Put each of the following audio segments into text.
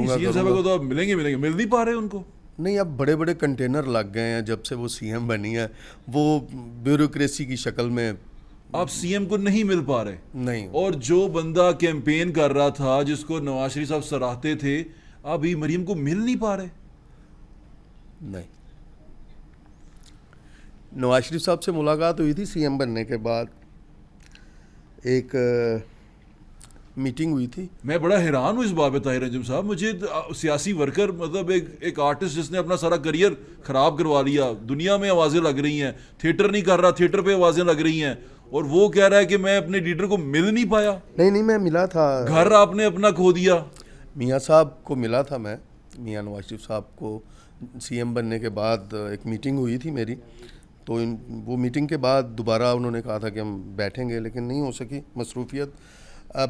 करूँगा सीएम साहब को तो आप मिलेंगे मिल नहीं पा रहे उनको। नहीं, अब बड़े बड़े कंटेनर लग गए हैं जब से वो सीएम बनी है, वो ब्यूरोक्रेसी की शक्ल में। आप सीएम को नहीं मिल पा रहे। नहीं, और जो बंदा कैंपेन कर रहा था, जिसको नवाज शरीफ साहब सराहते थे, अभी मरीम को मिल नहीं पा रहे। नहीं, नवाज शरीफ साहब से मुलाकात हुई थी सीएम बनने के बाद, एक मीटिंग हुई थी। मैं बड़ा हैरान हूँ इस बात पे ताहिर अंजुम साहब। मुझे सियासी वर्कर, मतलब एक आर्टिस्ट जिसने अपना सारा करियर खराब करवा लिया, दुनिया में आवाज़ें लग रही हैं, थिएटर नहीं कर रहा, थिएटर पे आवाज़ें लग रही हैं, और वो कह रहा है कि मैं अपने लीडर को मिल नहीं पाया। नहीं, मैं मिला था। घर आपने अपना खो दिया। मियाँ साहब को मिला था मैं, मियाँ नवाज शरीफ साहब को सीएम बनने के बाद एक मीटिंग हुई थी मेरी, तो वो मीटिंग के बाद दोबारा उन्होंने कहा था कि हम बैठेंगे, लेकिन नहीं हो सकी मसरूफियत।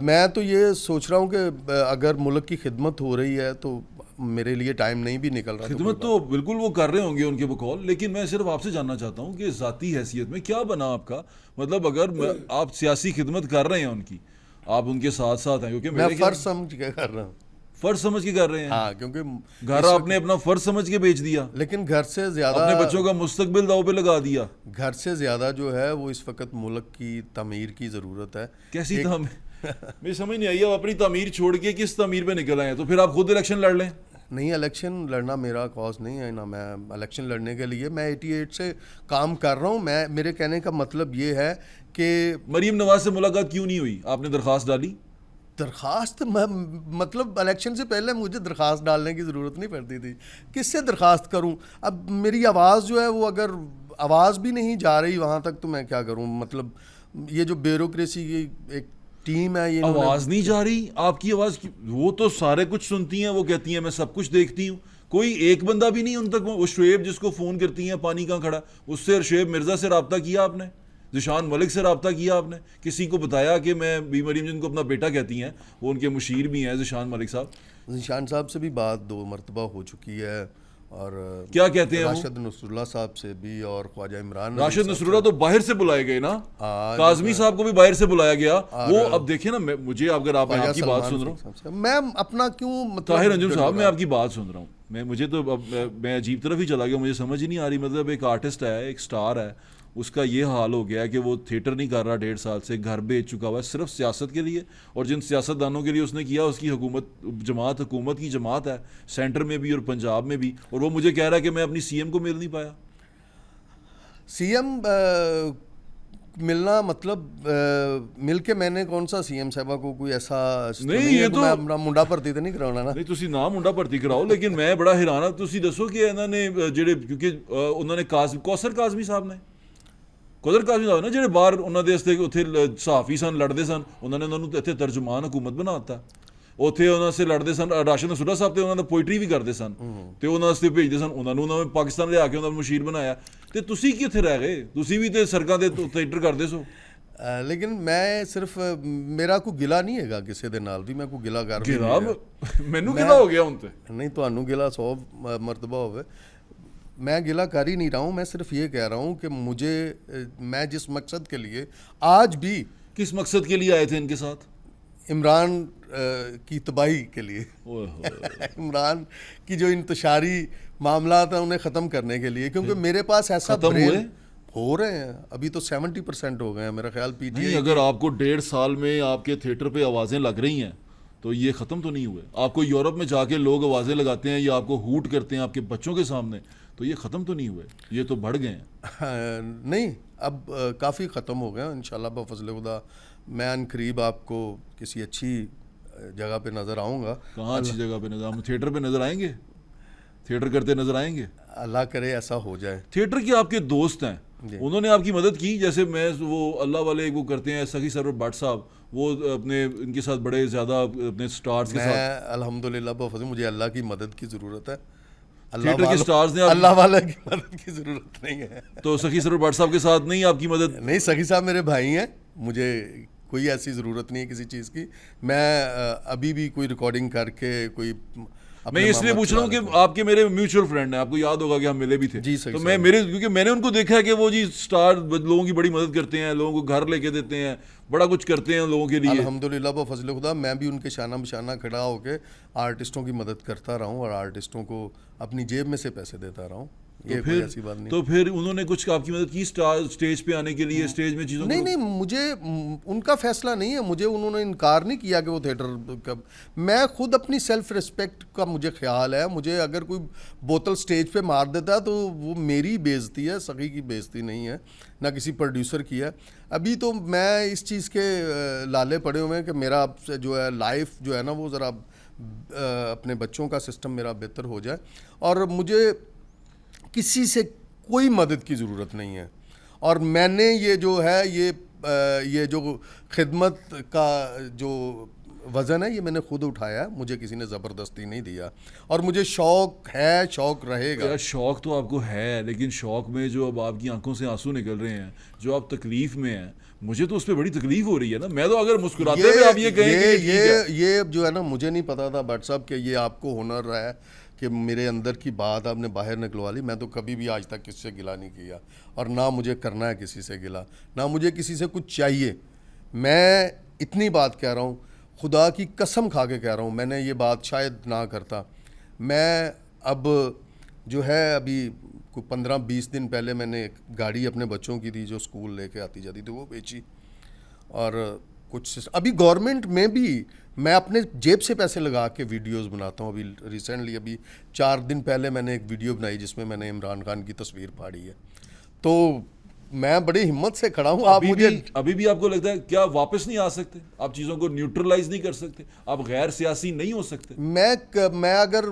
मैं तो ये सोच रहा हूँ कि अगर मुल्क की खिदमत हो रही है तो मेरे लिए टाइम नहीं भी निकल रहा। खिदमत तो बिल्कुल वो कर रहे होंगे उनके बकौल, लेकिन मैं सिर्फ आपसे जानना चाहता हूँ कि ज़ाती हैसियत में क्या बना आपका, मतलब अगर आप सियासी खिदमत कर रहे हैं उनकी, आप उनके साथ साथ हैं, क्योंकि मैं फ़र्ज समझ के कर रहा हूँ। फर्ज समझ के कर रहे हैं। हाँ, क्योंकि घर आपने अपना फर्ज समझ के बेच दिया, लेकिन घर से ज़्यादा अपने बच्चों का मुस्तकबिल दाव पे लगा दिया। घर से ज़्यादा जो है वो इस वक्त मुल्क की तमीर की ज़रूरत है। कैसी तमीर? मुझे समझ नहीं आई। अब अपनी तमीर छोड़ के किस तमीर पे निकल आए हैं? तो फिर आप खुद इलेक्शन लड़ लें। नहीं, इलेक्शन लड़ना मेरा कॉज नहीं है ना, मैं इलेक्शन लड़ने के लिए मैं 88 से काम कर रहा हूँ। मेरे कहने का मतलब ये है कि मरीम नवाज से मुलाकात क्यों नहीं हुई? आपने दरख्वास्त डाली? दरख्वास्त मतलब इलेक्शन से पहले मुझे दरख्वास्त डालने की ज़रूरत नहीं पड़ती थी। किससे दरख्वास्त करूं? अब मेरी आवाज़ जो है वो, अगर आवाज़ भी नहीं जा रही वहाँ तक, तो मैं क्या करूं? मतलब ये जो ब्यूरोक्रेसी की एक टीम है, ये आवाज़ नहीं जा रही आपकी आवाज़ की, वो तो सारे कुछ सुनती हैं, वो कहती हैं मैं सब कुछ देखती हूँ, कोई एक बंदा भी नहीं उन तक। वो शुएब जिसको फ़ोन करती हैं, पानी कहाँ खड़ा, उससे शुएब मिर्ज़ा से रब्ता किया आपने? ज़िशान मलिक से रब्ता किया आपने? किसी को बताया कि मैं बी मरीम, जिनको अपना बेटा कहती हैं, वो उनके मुशीर भी हैं ज़िशान मलिक साहब? ज़िशान साहब से भी बात 2 मरतबा हो चुकी है, और क्या कहते हैं राशिद नसरुल्लाह साहब से भी, और ख्वाजा इमरान। राशिद नसरुल्लाह तो बाहर से बुलाए गए ना, काजमी साहब को भी बाहर से बुलाया गया। वो अब देखिए ना, मुझे अगर आप आपकी बात सुन रहा हूँ, मैं अपना क्यों, मतलब ताहिर अंजुम साहब मैं आपकी बात सुन रहा हूँ, मुझे तो अब मैं अजीब तरफ ही चला गया, मुझे समझ ही नहीं आ रही। मतलब एक आर्टिस्ट है, एक स्टार है, उसका ये हाल हो गया है कि वो थिएटर नहीं कर रहा 1.5 साल से, घर बेच चुका हुआ है सिर्फ सियासत के लिए। और जिन सियासतदानों के लिए उसने किया, उसकी हुकूमत की जमात है, सेंटर में भी और पंजाब में भी, और वो मुझे कह रहा है कि मैं अपनी सीएम को मिल नहीं पाया। सीएम मिलना मतलब मिल के मैंने कौन सा सीएम साहबा को कोई ऐसा नहीं, ये तो मैं अपना मुंडा भर्ती तो नहीं कराना ना। नहीं, तुसी ना मुंडा भर्ती कराओ, लेकिन मैं बड़ा हैरान हाँ। तुसी दसो कि इन्होंने ਜਿਹੜੇ, क्योंकि उन्होंने कौसर काजमी साहब ने ना ਜਿਹੜੇ ਬਾਹਰ ਉਹਨਾਂ ਦੇ ਵਾਸਤੇ ਉੱਥੇ ਸਹਾਫੀ ਸਨ, ਲੜਦੇ ਸਨ, ਉਹਨਾਂ ਨੇ ਉਹਨਾਂ ਨੂੰ ਇੱਥੇ ਤਰਜਮਾਨ ਹਕੂਮਤ ਬਣਾ ਦਿੱਤਾ। ਉੱਥੇ ਉਹਨਾਂ ਸੇ ਲੜਦੇ ਸਨ। ਰਾਸ਼ਿਦ ਨਸੂਰਾ ਸਾਹਿਬ ਤੇ ਉਹਨਾਂ ਦਾ ਪੋਇਟਰੀ ਵੀ ਕਰਦੇ ਸਨ ਤੇ ਉਹਨਾਂ ਵਾਸਤੇ ਭੇਜਦੇ ਸਨ, ਉਹਨਾਂ ਨੂੰ ਉਹਨਾਂ ਨੇ ਪਾਕਿਸਤਾਨ ਲਿਆ ਕੇ ਉਹਨਾਂ ਨੂੰ ਮੁਸ਼ੀਰ ਬਣਾਇਆ। ਤੇ ਤੁਸੀਂ ਕਿੱਥੇ ਰਹਿ ਗਏ? ਤੁਸੀਂ ਵੀ ਤੇ ਸੜਕਾਂ ਦੇ ਥੀਏਟਰ ਕਰਦੇ ਸੋ। लेकिन मैं सिर्फ मेरा कोई गिला नहीं है किसी दे नाल भी, मैं कोई गिला कर मैनू गिला हो गया हुण ते नहीं, तुहानू गिला 100 मरतबा होवे, मैं गिला कर ही नहीं रहा हूँ। मैं सिर्फ ये कह रहा हूँ कि मैं जिस मकसद के लिए आज भी, किस मकसद के लिए आए थे इनके साथ? इमरान की तबाही के लिए इमरान की जो इंतशारी मामला था उन्हें ख़त्म करने के लिए, क्योंकि मेरे पास ऐसा हो रहे हैं। अभी तो 70% हो गए हैं मेरा ख्याल। पीटीआई अगर आपको 1.5 साल में आपके थिएटर पे आवाज़ें लग रही हैं तो ये ख़त्म तो नहीं हुए। आपको यूरोप में जाके लोग आवाज़ें लगाते हैं या आपको हूट करते हैं आपके बच्चों के सामने, तो ये ख़त्म तो नहीं हुए, ये तो बढ़ गए हैं। नहीं, अब काफ़ी ख़त्म हो गए इंशाल्लाह बफज़ल खुदा। मैं अनकरीब आपको किसी अच्छी जगह पे नज़र आऊँगा। कहाँ अच्छी जगह पे नज़र? हम थिएटर पे नज़र आएंगे, थिएटर करते नज़र आएंगे। अल्लाह करे ऐसा हो जाए। थिएटर के आपके दोस्त हैं, उन्होंने आपकी मदद की? जैसे मैं वो अल्लाह वाले वो करते हैं सखी सरवर भट्ट साहब, वो अपने इनके साथ बड़े ज़्यादा अपने स्टार्स के साथ। अल्हम्दुलिल्लाह बफज़ल, मुझे अल्लाह की मदद की ज़रूरत है। थिएटर के स्टार्स ने अल्लाह वाले की मदद की ज़रूरत नहीं है। तो सखी सरवर भट्ट साहब के साथ नहीं आपकी मदद? नहीं, सखी साहब मेरे भाई हैं, मुझे कोई ऐसी ज़रूरत नहीं है किसी चीज़ की। मैं अभी भी कोई रिकॉर्डिंग करके कोई मैं इसलिए पूछ रहा हूँ कि आपके मेरे म्यूचुअल फ्रेंड हैं, आपको याद होगा कि हम मिले भी थे जी, सही तो सही। मैं मेरे क्योंकि मैंने उनको देखा है कि वो जी स्टार लोगों की बड़ी मदद करते हैं, लोगों को घर लेके देते हैं, बड़ा कुछ करते हैं लोगों के लिए। अल्हम्दुलिल्लाह व फजल खुदा मैं भी उनके शाना बशाना खड़ा होकर आर्टिस्टों की मदद करता रहा हूँ और आर्टिस्टों को अपनी जेब में से पैसे देता रहा हूँ। ये कोई ऐसी बात नहीं। तो फिर उन्होंने कुछ आपकी मदद की स्टेज पे आने के लिए, स्टेज में चीज़ों नहीं को? नहीं, मुझे उनका फैसला नहीं है, मुझे उन्होंने इनकार नहीं किया कि वो थिएटर का। मैं खुद अपनी सेल्फ रिस्पेक्ट का मुझे ख्याल है, मुझे अगर कोई बोतल स्टेज पे मार देता है तो वो मेरी बेइज्जती है, सगी की बेइज्जती नहीं है, ना किसी प्रोड्यूसर की है। अभी तो मैं इस चीज़ के लाले पड़े हुए हैं कि मेरा जो है लाइफ जो है ना वो ज़रा अपने बच्चों का सिस्टम मेरा बेहतर हो जाए और मुझे किसी से कोई मदद की ज़रूरत नहीं है। और मैंने ये जो है ये जो खिदमत का जो वज़न है ये मैंने खुद उठाया है, मुझे किसी ने ज़बरदस्ती नहीं दिया और मुझे शौक़ है, शौक़ रहेगा। यार शौक तो आपको है, लेकिन शौक में जो अब आपकी आंखों से आंसू निकल रहे हैं, जो आप तकलीफ में हैं, मुझे तो उस पर बड़ी तकलीफ हो रही है ना। मैं तो अगर मुस्कुराते हुए आप ये कहें कि ठीक है। ये जो है ना मुझे नहीं पता था भट्ट साहब कि ये आपको हुनर है कि मेरे अंदर की बात आपने बाहर निकलवा ली। मैं तो कभी भी आज तक किसी से गिला नहीं किया और ना मुझे करना है किसी से गिला, ना मुझे किसी से कुछ चाहिए। मैं इतनी बात कह रहा हूँ, खुदा की कसम खा के कह रहा हूँ, मैंने ये बात शायद ना करता। मैं अब जो है अभी कोई 15-20 दिन पहले मैंने एक गाड़ी अपने बच्चों की थी जो स्कूल लेके आती जाती थी, वो बेची। और कुछ अभी गवर्नमेंट में भी मैं अपने जेब से पैसे लगा के वीडियोस बनाता हूँ। अभी रिसेंटली अभी 4 दिन पहले मैंने एक वीडियो बनाई जिसमें मैंने इमरान खान की तस्वीर फाड़ी है। तो मैं बड़ी हिम्मत से खड़ा हूँ। आप मुझे अभी भी आपको लगता है क्या वापस नहीं आ सकते? आप चीज़ों को न्यूट्रलाइज नहीं कर सकते? आप गैर सियासी नहीं हो सकते? मैं अगर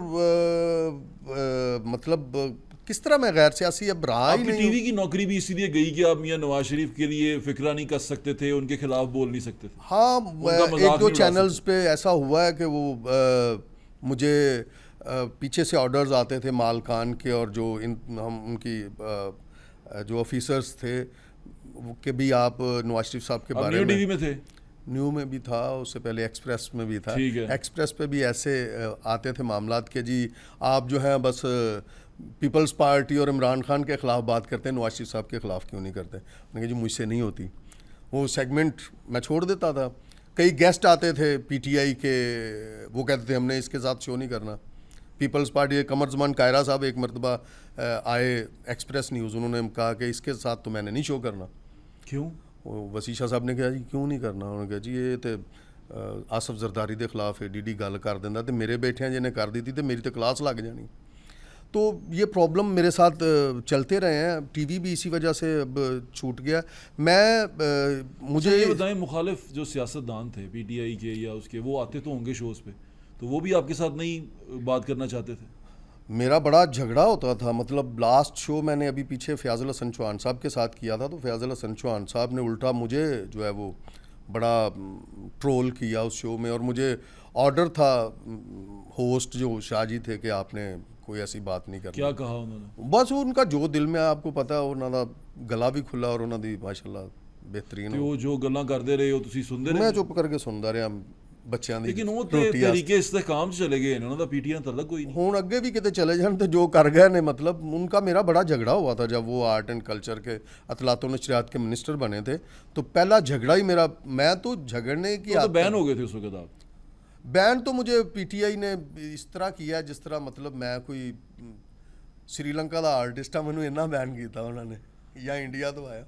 मतलब किस तरह मैं गैर सियासी अब रहा ही आपकी नहीं टीवी की नौकरी भी इसीलिए गई कि आप मियां नवाज शरीफ के लिए फिक्रा नहीं कर सकते थे, उनके खिलाफ बोल नहीं सकते थे? हाँ, उनका मजाक एक दो नहीं उड़ा चैनल्स पे ऐसा हुआ है कि वो मुझे पीछे से ऑर्डर्स आते थे मालकान के और जो हम उनकी जो ऑफिसर्स थे कि भी आप नवाज शरीफ साहब के आप बारे न्यू में। टीवी में थे? न्यू में भी था, उससे पहले एक्सप्रेस में भी था। ठीक है। एक्सप्रेस पे भी ऐसे आते थे मामलात के जी आप जो हैं बस पीपल्स पार्टी और इमरान खान के ख़िलाफ़ बात करते हैं, नवाज शरीफ साहब के ख़िलाफ़ क्यों नहीं करते? मैंने कहा जी मुझसे नहीं होती। वो सेगमेंट मैं छोड़ देता था। कई गेस्ट आते थे पीटीआई के, वो कहते थे हमने इसके साथ शो नहीं करना। पीपल्स पार्टी के कमर ज़मान कायरा साहब एक मरतबा आए एक्सप्रेस न्यूज़, उन्होंने कहा कि इसके साथ तो मैंने नहीं शो करना। क्यों? वो वसीशा साहब ने कहा जी क्यों नहीं करना? उन्होंने कहा जी ये तो आसफ जरदारी के खिलाफ एडी गल कर देंदा ते मेरे बैठिया जिन्हें कर दी थी तो मेरी तो क्लास लग जानी। तो ये प्रॉब्लम मेरे साथ चलते रहे हैं। टीवी भी इसी वजह से अब छूट गया। मैं मुझे ये बताएं, मुखालिफ जो सियासतदान थे पीटीआई के या उसके, वो आते तो होंगे शोज़ पे, तो वो भी आपके साथ नहीं बात करना चाहते थे? मेरा बड़ा झगड़ा होता था। मतलब लास्ट शो मैंने अभी पीछे फयाज़ुल हसन चौहान साहब के साथ किया था, तो फयाज़ुल हसन चौहान साहब ने उल्टा मुझे जो है वो बड़ा ट्रोल किया उस शो में। और मुझे ऑर्डर था होस्ट जो शाहजी थे कि आपने कोई ऐसी बात नहीं करनी। क्या कहा उन्होंने? बस उनका जो दिल में आपको पता है, उन्होंने गला भी खुला और उन्होंने माशाल्लाह बेहतरीन। तो वो जो गल्लां करते रहे हो तुसी सुनते रहे? मैं चुप करके सुनता रहा बच्चों की। लेकिन वो तरीके इस्तेकाम चले गए, उन्होंने तो पीटीआई ਨਾਲ ਤਲਕ ਕੋਈ ਨਹੀਂ। ਹੁਣ ਅੱਗੇ ਵੀ ਕਿਤੇ ਚਲੇ ਜਾਣ ਤੇ ਜੋ ਕਰ गए ने, मतलब उनका मेरा बड़ा झगड़ा हुआ था जब वो आर्ट एंड कल्चर के अतलात नशरियात के मिनिस्टर बने थे। तो पहला झगड़ा ही मेरा, मैं तो झगड़ने की तो बैन हो गए थे उस वक्त आप? बैन तो मुझे पीटीआई ने इस तरह किया जिस तरह मतलब मैं कोई श्रीलंका का आर्टिस्ट हाँ, मैंने इन्ना बैन किया उन्होंने, या इंडिया तो आया।